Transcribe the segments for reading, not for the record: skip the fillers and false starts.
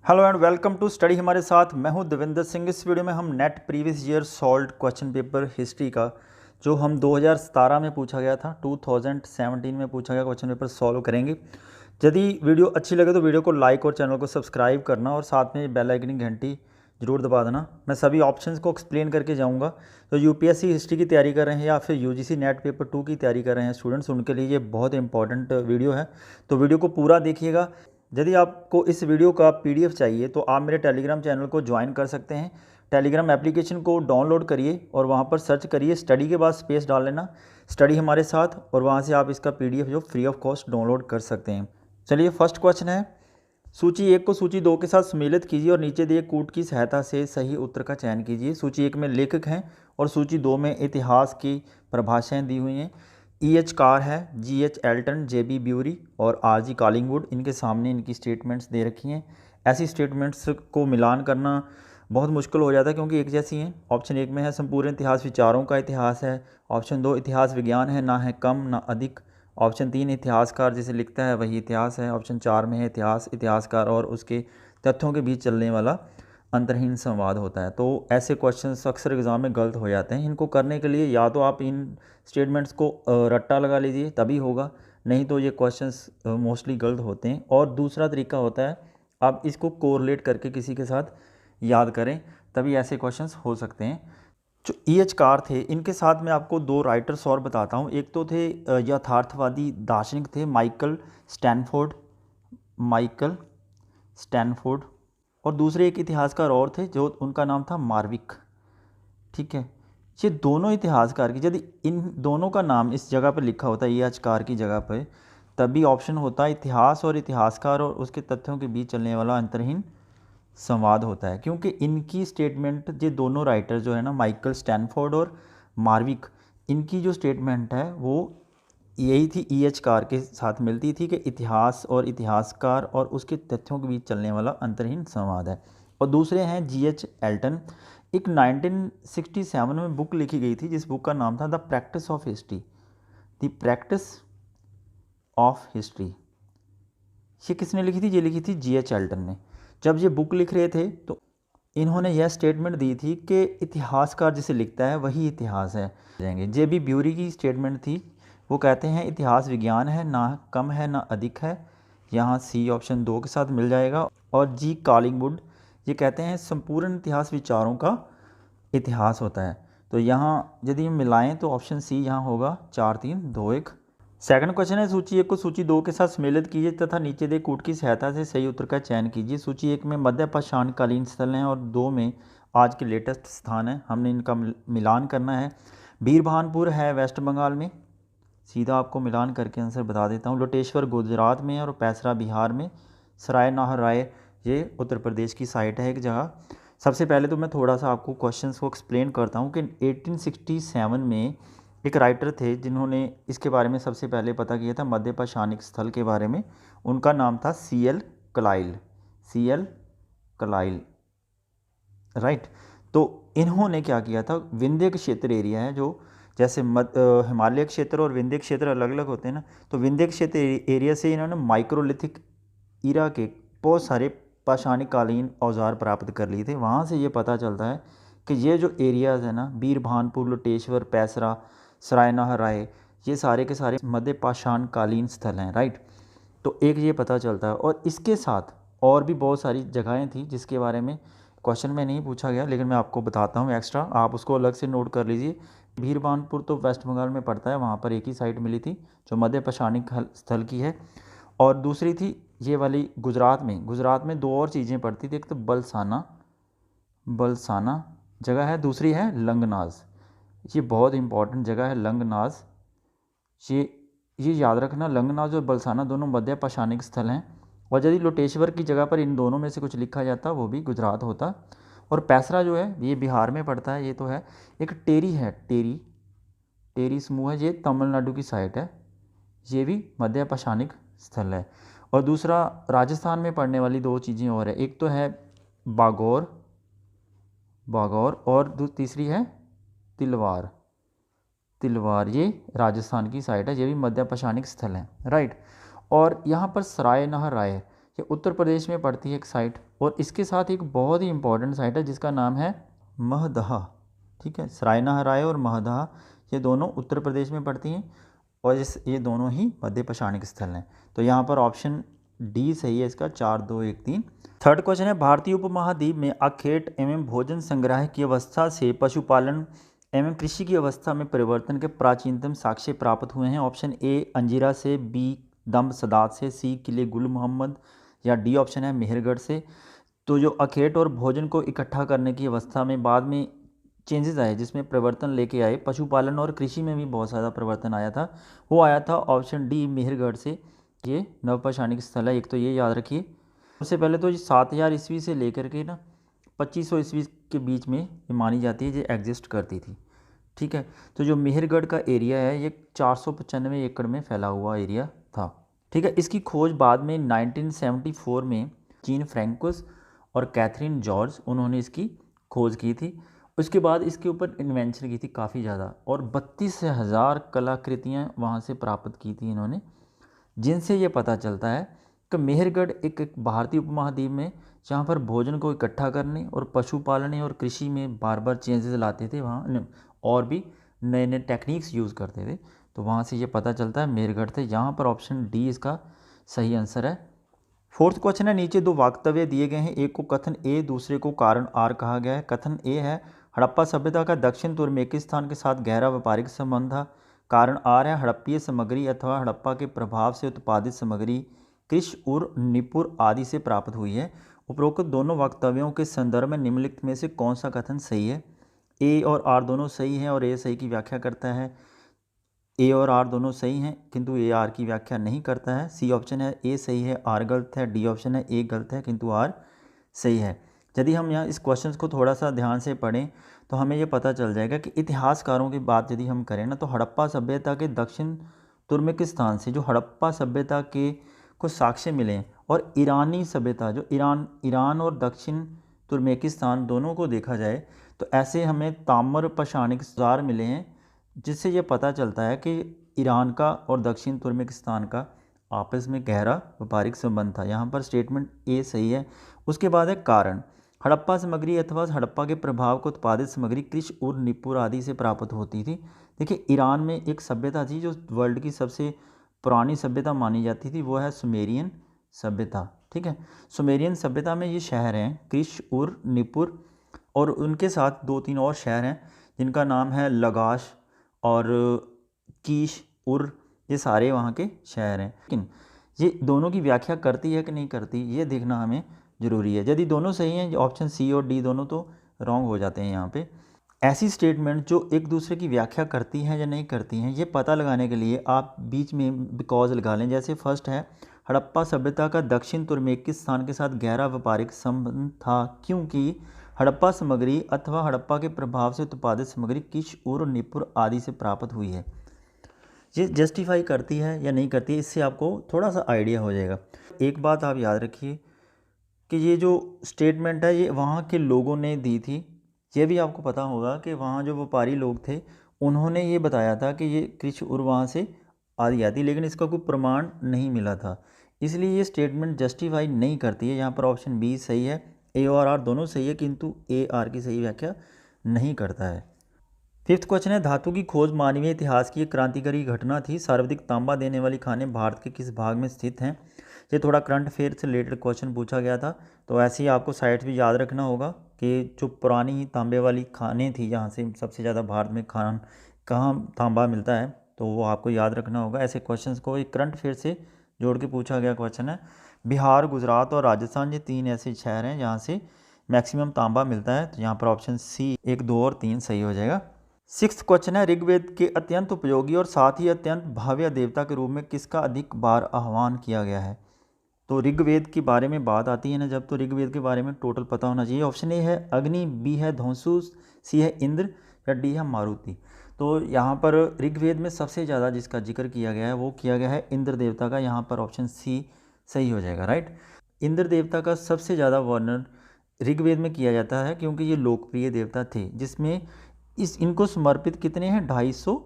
Hello and welcome to study हमारे साथ। मैं हूं देवेंद्र सिंह। इस वीडियो में हम net previous year solved question paper history का जो हम 2017 में पूछा गया था 2017 में पूछा गया क्वेश्चन पेपर सॉल्व करेंगे। यदि वीडियो अच्छी लगे तो वीडियो को लाइक और चैनल को सब्सक्राइब करना और साथ में बेल आइकन की घंटी जरूर दबा देना। मैं सभी ऑप्शंस को एक्सप्लेन करके जाऊंगा। तो यूपीएससी हिस्ट्री की तैयारी कर रहे हैं या फिर यूजीसी नेट पेपर 2 की तैयारी कर रहे हैं स्टूडेंट्स, उनके लिए ये बहुत इंपॉर्टेंट वीडियो है। तो वीडियो को पूरा देखिएगा। यदि आपको इस वीडियो का पीडीएफ चाहिए तो आप मेरे टेलीग्राम चैनल को ज्वाइन कर सकते हैं। टेलीग्राम एप्लीकेशन को डाउनलोड करिए और वहाँ पर सर्च करिए स्टडी के बाद स्पेस डाल लेना स्टडी हमारे साथ, और वहाँ से आप इसका पीडीएफ जो फ्री ऑफ कॉस्ट डाउनलोड कर सकते हैं। चलिए फर्स्ट क्वेश्चन है, सूची 1 को सूची 2 के साथ सम्मिलित कीजिए और नीचे दिए कूट की सहायता से सही उत्तर का चयन कीजिए। सूची 1 में लेखक हैं और सूची 2 में इतिहास की परिभाषाएँ दी हुई हैं। E.H. कार है, G.H. Elton, J.B. ब्यूरी और R.G. कॉलिंगवुड। इनके सामने इनकी स्टेटमेंट्स दे रखी हैं। ऐसी स्टेटमेंट्स को मिलान करना बहुत मुश्किल हो जाता है क्योंकि एक जैसी हैं। ऑप्शन 1 में है संपूर्ण इतिहास विचारों का इतिहास है। ऑप्शन 2 इतिहास विज्ञान है, ना है कम ना अधिक। ऑप्शन 3 इतिहासकार जिसे लिखता है वही इतिहास है। ऑप्शन 4 में है इतिहास इतिहासकार और उसके तथ्यों के बीच चलने वाला अंतर्हीन संवाद होता है। तो ऐसे क्वेश्चंस अक्सर एग्ज़ाम में गलत हो जाते हैं। इनको करने के लिए या तो आप इन स्टेटमेंट्स को रट्टा लगा लीजिए तभी होगा, नहीं तो ये क्वेश्चंस मोस्टली गलत होते हैं। और दूसरा तरीका होता है आप इसको कोरिलेट करके किसी के साथ याद करें, तभी ऐसे क्वेश्चंस हो सकते हैं। जो E.H. कार थे, इनके साथ मैं आपको दो राइटर्स और बताता हूँ। एक तो थे यथार्थवादी दार्शनिक थे माइकल स्टैनफोर्ड, और दूसरे एक इतिहासकार और थे जो उनका नाम था मार्विक। ठीक है, ये दोनों इतिहासकार की यदि इन दोनों का नाम इस जगह पर लिखा होता है E.H. कार की जगह पर, तभी ऑप्शन होता है इतिहास और इतिहासकार और उसके तथ्यों के बीच चलने वाला अंतरहीन संवाद होता है। क्योंकि इनकी स्टेटमेंट ये दोनों राइटर जो है ना, माइकल स्टैनफोर्ड और मार्विक, इनकी जो स्टेटमेंट है वो यही थी, E.H. कार के साथ मिलती थी कि इतिहास और इतिहासकार और उसके तथ्यों के बीच चलने वाला अंतरहीन संवाद है। और दूसरे हैं G.H. एल्टन। एक 1967 में बुक लिखी गई थी जिस बुक का नाम था the practice of history. The practice of history ये किसने लिखी थी? ये लिखी थी G.H. एल्टन ने। जब ये बुक लिख रहे थे तो इन्होंने यह स्टेटमेंट दी थी कि इतिहासकार जिसे लिखता है वही इतिहास है। जाएंगे J.B. ब्यूरी की स्टेटमेंट थी, वो कहते हैं इतिहास विज्ञान है, ना कम है ना अधिक है। यहाँ C ऑप्शन 2 के साथ मिल जाएगा। और G. कॉलिंगवुड ये कहते हैं संपूर्ण इतिहास विचारों का इतिहास होता है। तो यहाँ यदि हम मिलाएं तो ऑप्शन C यहाँ होगा 4 3 2 1। सेकंड क्वेश्चन है, सूची 1 को सूची 2 के साथ सम्मिलित कीजिए तथा नीचे दे कूट की सहायता से सही उत्तर का चयन कीजिए। सूची 1 में मध्य पाषाणकालीन स्थल हैं और 2 में आज के लेटेस्ट स्थान है। हमने इनका मिलान करना है। बीरभानपुर है वेस्ट बंगाल में, सीधा आपको मिलान करके आंसर बता देता हूँ। लोटेश्वर गुजरात में और पैसरा बिहार में। सराय नाहर राय ये उत्तर प्रदेश की साइट है एक जगह। सबसे पहले तो मैं थोड़ा सा आपको क्वेश्चंस को एक्सप्लेन करता हूँ कि 1867 में एक राइटर थे जिन्होंने इसके बारे में सबसे पहले पता किया था, मध्य पाषाणिक स्थल के बारे में। उनका नाम था C.L. क्लाइल, राइट। तो इन्होंने क्या किया था, विंध्य क्षेत्र एरिया है जो जैसे हिमालय क्षेत्र और विंध्य क्षेत्र अलग अलग होते हैं ना, तो विंध्य क्षेत्र एरिया से इन्होंने माइक्रोलिथिक ईरा के बहुत सारे पाषाणिक कालीन औजार प्राप्त कर लिए थे। वहाँ से ये पता चलता है कि ये जो एरियाज़ है ना, बीरभानपुर, लोटेश्वर, पैसरा, सरायनाहर राय, ये सारे के सारे मध्य पाषाण कालीन स्थल हैं, राइट। तो एक ये पता चलता है, और इसके साथ और भी बहुत सारी जगहें थी जिसके बारे में क्वेश्चन में नहीं पूछा गया, लेकिन मैं आपको बताता हूँ एक्स्ट्रा, आप उसको अलग से नोट कर लीजिए। बीरभानपुर तो वेस्ट बंगाल में पड़ता है, वहाँ पर एक ही साइट मिली थी जो मध्य पाषाणिक स्थल की है। और दूसरी थी ये वाली गुजरात में दो और चीज़ें पड़ती थी, एक तो बलसाना जगह है, दूसरी है लंगनाज। ये बहुत इंपॉर्टेंट जगह है लंगनाज, ये याद रखना, लंगनाज और बलसाना दोनों मध्य पाषाणिक स्थल हैं। और यदि लोटेश्वर की जगह पर इन दोनों में से कुछ लिखा जाता वो भी गुजरात होता। और पैसरा जो है ये बिहार में पड़ता है, ये तो है। एक टेरी है, टेरी समूह है, ये तमिलनाडु की साइट है, ये भी मध्य पाषाणिक स्थल है। और दूसरा राजस्थान में पड़ने वाली दो चीज़ें और है, एक तो है बागौर और तीसरी है तिलवार, ये राजस्थान की साइट है, ये भी मध्य पाषाणिक स्थल है, राइट। और यहाँ पर सराय नाहर राय ये उत्तर प्रदेश में पड़ती है एक साइट, और इसके साथ एक बहुत ही इंपॉर्टेंट साइट है जिसका नाम है महदहा। ठीक है, सरायना हराय और महदहा, ये दोनों उत्तर प्रदेश में पड़ती हैं और ये दोनों ही मध्य पाषाणिक स्थल हैं। तो यहाँ पर ऑप्शन डी सही है इसका, 4 2 1 3। थर्ड क्वेश्चन है, भारतीय उपमहाद्वीप में अखेट एवं भोजन संग्रह की अवस्था से पशुपालन एवं कृषि की अवस्था में परिवर्तन के प्राचीनतम साक्ष्य प्राप्त हुए हैं। ऑप्शन ए अंजीरा से, बी दम्ब सदात से, सी किले गुल मोहम्मद, या डी ऑप्शन है मेहरगढ़ से। तो जो अखेट और भोजन को इकट्ठा करने की अवस्था में बाद में चेंजेस आए, जिसमें परिवर्तन लेके आए, पशुपालन और कृषि में भी बहुत ज़्यादा परिवर्तन आया था, वो आया था ऑप्शन डी मेहरगढ़ से। ये नवपाषाणिक स्थल है एक, तो ये याद रखिए। सबसे पहले तो 7000 ईस्वी से लेकर के ना 2500 ईस्वी के बीच में ये मानी जाती है, ये एग्जिस्ट करती थी। ठीक है, तो जो मेहरगढ़ का एरिया है ये 495 एकड़ में फैला हुआ एरिया था। ठीक है, इसकी खोज बाद में 1974 में जीन फ्रैंकोस और कैथरीन जॉर्ज, उन्होंने इसकी खोज की थी। उसके बाद इसके ऊपर इन्वेंशन की थी काफ़ी ज़्यादा, और 32,000 कलाकृतियाँ वहाँ से प्राप्त की थी इन्होंने, जिनसे ये पता चलता है कि मेहरगढ़ एक भारतीय उपमहाद्वीप में जहाँ पर भोजन को इकट्ठा करने और पशुपालन और कृषि में बार बार चेंजेस लाते थे, वहाँ और भी नए नए टेक्निक्स यूज़ करते थे, तो वहाँ से ये पता चलता है मेहरगढ़ थे। यहाँ पर ऑप्शन डी इसका सही आंसर है। फोर्थ क्वेश्चन है, नीचे 2 वक्तव्य दिए गए हैं, एक को कथन ए, दूसरे को कारण आर कहा गया है। कथन ए है, हड़प्पा सभ्यता का दक्षिण तुर्कमेनिस्तान के साथ गहरा व्यापारिक संबंध था। कारण आर है, हड़प्पीय सामग्री अथवा हड़प्पा के प्रभाव से उत्पादित सामग्री कृष उर निपुर आदि से प्राप्त हुई है। उपरोक्त दोनों वक्तव्यों के संदर्भ में निम्नलिखित में से कौन सा कथन सही है? ए और आर दोनों सही हैं और ए सही की व्याख्या करता है। ए और आर दोनों सही हैं किंतु ए आर की व्याख्या नहीं करता है। सी ऑप्शन है ए सही है, आर गलत है। डी ऑप्शन है ए गलत है किंतु आर सही है। यदि हम यहाँ इस क्वेश्चन को थोड़ा सा ध्यान से पढ़ें तो हमें ये पता चल जाएगा कि इतिहासकारों की बात यदि हम करें ना, तो हड़प्पा सभ्यता के दक्षिण तुर्कमेनिस्तान से जो हड़प्पा सभ्यता के कुछ साक्ष्य मिले, और ईरानी सभ्यता जो ईरान और दक्षिण तुर्कमेनिस्तान दोनों को देखा जाए तो ऐसे हमें ताम्र पाषाणिक औजार मिले हैं, जिससे ये पता चलता है कि ईरान का और दक्षिण तुर्कमेनिस्तान का आपस में गहरा व्यापारिक संबंध था। यहाँ पर स्टेटमेंट ए सही है। उसके बाद है कारण, हड़प्पा सामग्री अथवा हड़प्पा के प्रभाव को उत्पादित सामग्री कृष उर निपुर आदि से प्राप्त होती थी। देखिए, ईरान में एक सभ्यता थी जो वर्ल्ड की सबसे पुरानी सभ्यता मानी जाती थी, वो है सुमेरियन सभ्यता। ठीक है, सुमेरियन सभ्यता में ये शहर हैं कृष उर निपुर, और उनके साथ 2-3 और शहर हैं जिनका नाम है लगाश और कीश उर, ये सारे वहाँ के शहर हैं। लेकिन ये दोनों की व्याख्या करती है कि नहीं करती, ये देखना हमें ज़रूरी है। यदि दोनों सही हैं, ऑप्शन सी और डी दोनों तो रॉन्ग हो जाते हैं यहाँ पे। ऐसी स्टेटमेंट जो एक दूसरे की व्याख्या करती हैं या नहीं करती हैं, ये पता लगाने के लिए आप बीच में बिकॉज लगा लें। जैसे फर्स्ट है, हड़प्पा सभ्यता का दक्षिण तुर्कमेनिस्तान के साथ गहरा व्यापारिक संबंध था क्योंकि हड़प्पा सामग्री अथवा हड़प्पा के प्रभाव से उत्पादित सामग्री किश और निपुर आदि से प्राप्त हुई है। ये जस्टिफाई करती है या नहीं करती है, इससे आपको थोड़ा सा आइडिया हो जाएगा। एक बात आप याद रखिए कि ये जो स्टेटमेंट है ये वहाँ के लोगों ने दी थी। ये भी आपको पता होगा कि वहाँ जो व्यापारी लोग थे उन्होंने ये बताया था कि ये कृष उर वहाँ से आदि आती, लेकिन इसका कोई प्रमाण नहीं मिला था, इसलिए ये स्टेटमेंट जस्टिफाई नहीं करती है। यहाँ पर ऑप्शन बी सही है, ए और आर दोनों सही है किंतु ए आर की सही व्याख्या नहीं करता है। फिफ्थ क्वेश्चन है, धातु की खोज मानवीय इतिहास की एक क्रांतिकारी घटना थी। सर्वाधिक तांबा देने वाली खानें भारत के किस भाग में स्थित हैं? ये थोड़ा करंट अफेयर से रिलेटेड क्वेश्चन पूछा गया था, तो ऐसे ही आपको साइट भी याद रखना होगा कि जो पुरानी तांबे वाली खानें थी, जहाँ से सबसे ज़्यादा भारत में कहाँ तांबा मिलता है, तो वो आपको याद रखना होगा। ऐसे क्वेश्चन को एक करंट अफेयर से जोड़ के पूछा गया क्वेश्चन है। बिहार, गुजरात और राजस्थान, ये 3 ऐसे शहर हैं जहाँ से मैक्सिमम तांबा मिलता है, तो यहाँ पर ऑप्शन सी 1, 2 और 3 सही हो जाएगा। सिक्स्थ क्वेश्चन है, ऋग्वेद के अत्यंत उपयोगी और साथ ही अत्यंत भव्य देवता के रूप में किसका अधिक बार आह्वान किया गया है? तो ऋग्वेद के बारे में बात आती है ना जब, तो ऋग्वेद के बारे में टोटल पता होना चाहिए। ऑप्शन ए है अग्नि, बी है ध्वंसु, सी है इंद्र, या डी है मारुति। तो यहाँ पर ऋग्वेद में सबसे ज़्यादा जिसका जिक्र किया गया है वो किया गया है इंद्र देवता का। यहाँ पर ऑप्शन सी सही हो जाएगा, राइट। इंद्र देवता का सबसे ज़्यादा वर्णन ऋग्वेद में किया जाता है क्योंकि ये लोकप्रिय देवता थे, जिसमें इनको समर्पित कितने हैं, 250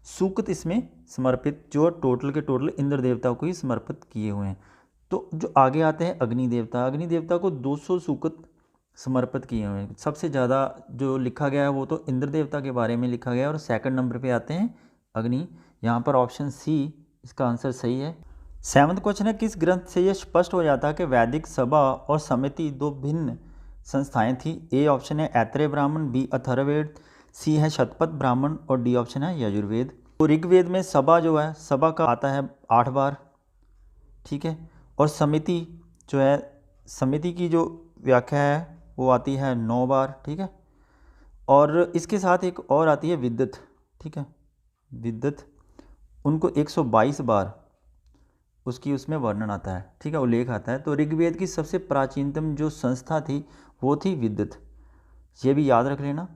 सूक्त इसमें समर्पित, जो टोटल के टोटल इंद्र देवता को ही समर्पित किए हुए हैं। तो जो आगे आते हैं अग्नि देवता, अग्नि देवता को 200 सूक्त समर्पित किए हुए हैं। सबसे ज़्यादा जो लिखा गया है वो तो इंद्र देवता के बारे में लिखा गया है, और सेकंड नंबर पे आते हैं अग्नि। यहाँ पर ऑप्शन सी इसका आंसर सही है। 7वां क्वेश्चन है, किस ग्रंथ से यह स्पष्ट हो जाता है कि वैदिक सभा और समिति दो भिन्न संस्थाएं थी? ए ऑप्शन है ऐत्रेय ब्राह्मण, बी अथर्ववेद, सी है शतपथ ब्राह्मण और डी ऑप्शन है यजुर्वेद। तो ऋग्वेद में सभा जो है, सभा का आता है 8 बार, ठीक है, और समिति जो है, समिति की जो व्याख्या है वो आती है 9 बार, ठीक है, और इसके साथ एक और आती है विद्युत, ठीक है, विद्युत, उनको 122 बार उसकी उसमें वर्णन आता है, ठीक है, उल्लेख आता है। तो ऋग्वेद की सबसे प्राचीनतम जो संस्था थी वो थी विद्युत, ये भी याद रख लेना,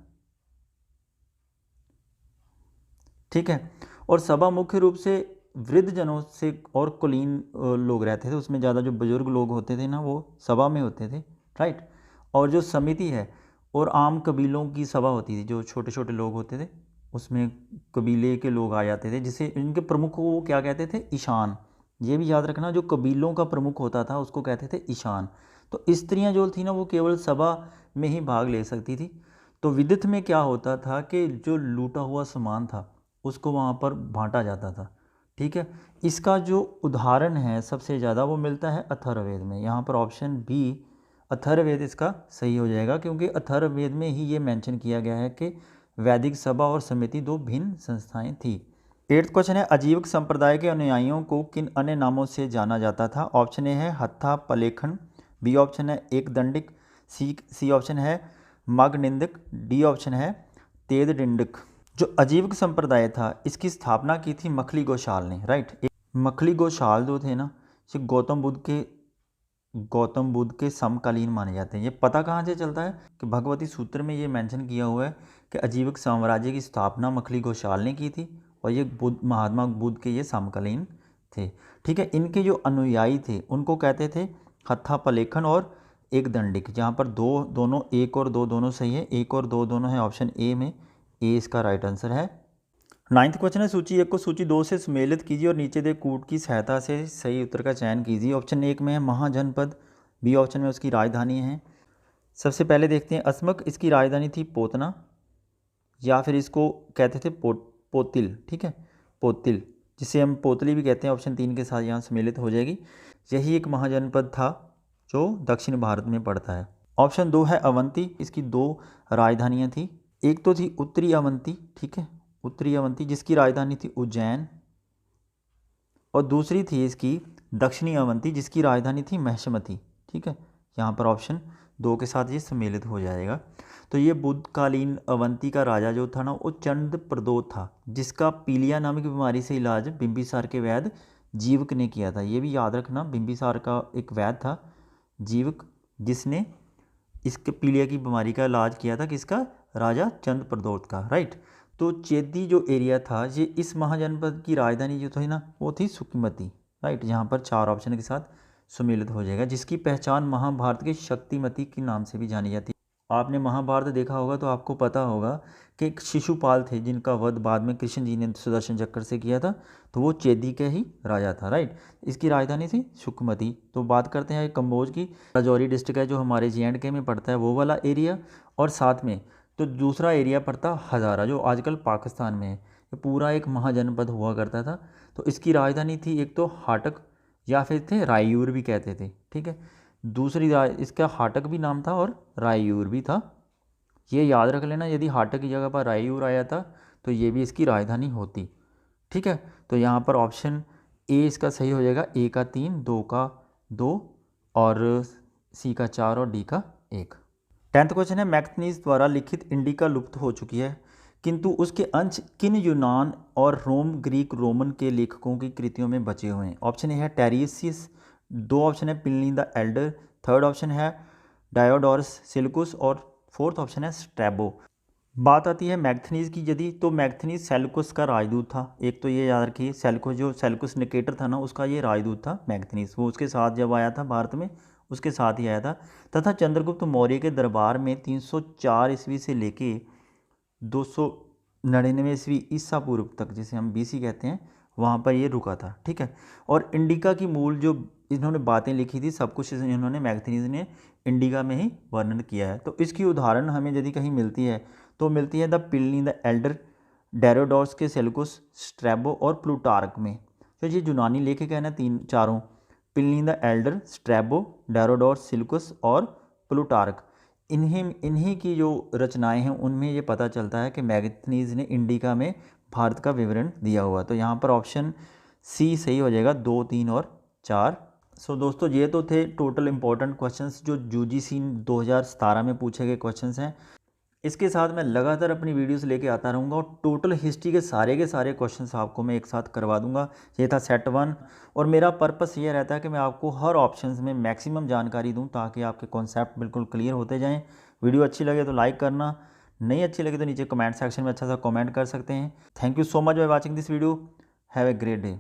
ठीक है। और सभा मुख्य रूप से वृद्ध जनों से और कुलीन लोग रहते थे, उसमें ज़्यादा जो बुजुर्ग लोग होते थे ना वो सभा में होते थे, राइट। और जो समिति है और आम कबीलों की सभा होती थी, जो छोटे छोटे लोग होते थे उसमें कबीले के लोग आ जाते थे, जिसे इनके प्रमुख को वो क्या कहते थे, ईशान। ये भी याद रखना, जो कबीलों का प्रमुख होता था उसको कहते थे ईशान। तो स्त्रियां जो थी ना वो केवल सभा में ही भाग ले सकती थी। तो विदित में क्या होता था कि जो लूटा हुआ सामान था उसको वहाँ पर बांटा जाता था, ठीक है। इसका जो उदाहरण है सबसे ज़्यादा वो मिलता है अथर्ववेद में। यहाँ पर ऑप्शन बी अथर्ववेद इसका सही हो जाएगा, क्योंकि अथर्ववेद में ही ये मेंशन किया गया है कि वैदिक सभा और समिति दो भिन्न संस्थाएं थी। 8वां क्वेश्चन है, अजीवक संप्रदाय के अनुयायियों को किन अन्य नामों से जाना जाता था? ऑप्शन ए है हत्था पलेखन, बी ऑप्शन है एक दंडिक, सी ऑप्शन है मगनिंदक, डी ऑप्शन है तेद डिंडक। जो अजीवक संप्रदाय था इसकी स्थापना की थी मखली गोशाल ने, राइट। मखली गोशाल जो थे ना ये गौतम बुद्ध के समकालीन माने जाते हैं। ये पता कहाँ से चलता है कि भगवती सूत्र में ये मेंशन किया हुआ है कि अजीवक साम्राज्य की स्थापना मखली गोशाल ने की थी और ये महात्मा बुद्ध के ये समकालीन थे, ठीक है। इनके जो अनुयायी थे उनको कहते थे हत्था पलेखन और एक दंडिक। जहाँ पर दोनों एक और दो दोनों सही है, एक और दो दोनों है ऑप्शन ए में, ए इसका राइट आंसर है। 9वां क्वेश्चन है, सूची 1 को सूची 2 से सम्मिलित कीजिए और नीचे दे कूट की सहायता से सही उत्तर का चयन कीजिए। ऑप्शन 1 में है महाजनपद, बी ऑप्शन में उसकी राजधानी है। सबसे पहले देखते हैं अस्मक, इसकी राजधानी थी पोतना, या फिर इसको कहते थे पोतिल, ठीक है, पोतिल, जिसे हम पोतली भी कहते हैं। ऑप्शन 3 के साथ यहाँ सम्मिलित हो जाएगी। यही एक महाजनपद था जो दक्षिण भारत में पड़ता है। ऑप्शन 2 है अवंती, इसकी 2 राजधानियाँ थी। एक तो थी उत्तरी अवंती, ठीक है, उत्तरी अवंती जिसकी राजधानी थी उज्जैन, और दूसरी थी इसकी दक्षिणी अवंती जिसकी राजधानी थी महिष्मती, ठीक है। यहाँ पर ऑप्शन 2 के साथ ये सम्मिलित हो जाएगा। तो ये बुद्धकालीन अवंती का राजा जो था ना वो चंद प्रदोत था, जिसका पीलिया नामक बीमारी से इलाज बिंबिसार के वैद्य जीवक ने किया था। ये भी याद रखना, बिंबिसार का एक वैद्य था जीवक, जिसने इसके पीलिया की बीमारी का इलाज किया था, किसका, राजा चंद प्रदोत का, राइट। तो चेदी जो एरिया था ये इस महाजनपद की राजधानी जो थी ना वो थी सुखमती, राइट। यहाँ पर 4 ऑप्शन के साथ सम्मिलित हो जाएगा, जिसकी पहचान महाभारत के शक्तिमती के नाम से भी जानी जाती है। आपने महाभारत देखा होगा तो आपको पता होगा कि एक शिशुपाल थे जिनका वध बाद में कृष्ण जी ने सुदर्शन चक्र से किया था, तो वो चेदी के ही राजा था, राइट। इसकी राजधानी थी सुखमती। तो बात करते हैं कम्बोज की। राजौरी डिस्ट्रिक्ट है जो हमारे JNK में पड़ता है वो वाला एरिया, और साथ में तो दूसरा एरिया पड़ता हज़ारा जो आजकल पाकिस्तान में है। ये पूरा एक महाजनपद हुआ करता था। तो इसकी राजधानी थी एक तो हाटक या फिर थे रायूर भी कहते थे, ठीक है। दूसरी इसका हाटक भी नाम था और रायूर भी था। ये याद रख लेना, यदि हाटक की जगह पर रायूर आया था तो ये भी इसकी राजधानी होती, ठीक है। तो यहाँ पर ऑप्शन ए इसका सही हो जाएगा, ए का 3, 2 का 2 और सी का 4 और डी का 1। 10वां क्वेश्चन है, मैग्थनीज द्वारा लिखित इंडिका लुप्त हो चुकी है किंतु उसके अंश किन यूनान और ग्रीक रोमन के लेखकों की कृतियों में बचे हुए हैं? ऑप्शन ए है टेरिसियस, 2 ऑप्शन है Pliny the Elder, 3rd option है डायोडोरस सिलिकुस और 4th ऑप्शन है स्ट्रैबो। बात आती है मैग्थनीज की, यदि तो मैग्थनीज सेल्युकस का राजदूत था। एक तो ये याद रखिए, सेल्युकस निकेटर था ना उसका ये राजदूत था मैग्थनीज, वो उसके साथ जब आया था भारत में उसके साथ ही आया था। तथा चंद्रगुप्त मौर्य के दरबार में 304 ईस्वी से लेके 299 ईस्वी ईसा पूर्व तक, जिसे हम BC कहते हैं, वहाँ पर ये रुका था, ठीक है। और इंडिका की मूल जो इन्होंने बातें लिखी थी सब कुछ इन्होंने मैगथनीज ने इंडिका में ही वर्णन किया है। तो इसकी उदाहरण हमें यदि कहीं मिलती है तो मिलती है द प्लिनी द एल्डर, डेरोडोट्स के सेल्कुस, स्ट्रैबो और प्लूटार्क में। तो ये यूनानी लेखक है ना चारों, प्लिनी द एल्डर, स्ट्रैबो, डेरोडोट्स, सिल्कुस और प्लूटार्क, इन्हीं की जो रचनाएं हैं उनमें ये पता चलता है कि मैगथनीज ने इंडिका में भारत का विवरण दिया हुआ। तो यहाँ पर ऑप्शन सी सही हो जाएगा, 2, 3 और 4। सो दोस्तों ये तो थे टोटल इंपॉर्टेंट क्वेश्चंस जो यूजीसी 2017 में पूछे गए क्वेश्चंस हैं। इसके साथ मैं लगातार अपनी वीडियोस लेके आता रहूँगा और टोटल हिस्ट्री के सारे क्वेश्चंस आपको मैं एक साथ करवा दूंगा। ये था सेट 1 और मेरा पर्पस ये रहता है कि मैं आपको हर ऑप्शंस में मैक्सिमम जानकारी दूं ताकि आपके कॉन्सेप्ट बिल्कुल क्लियर होते जाएं। वीडियो अच्छी लगे तो लाइक करना, नहीं अच्छी लगे तो नीचे कमेंट सेक्शन में अच्छा सा कमेंट कर सकते हैं। Thank you so much by watching this video. Have a great day.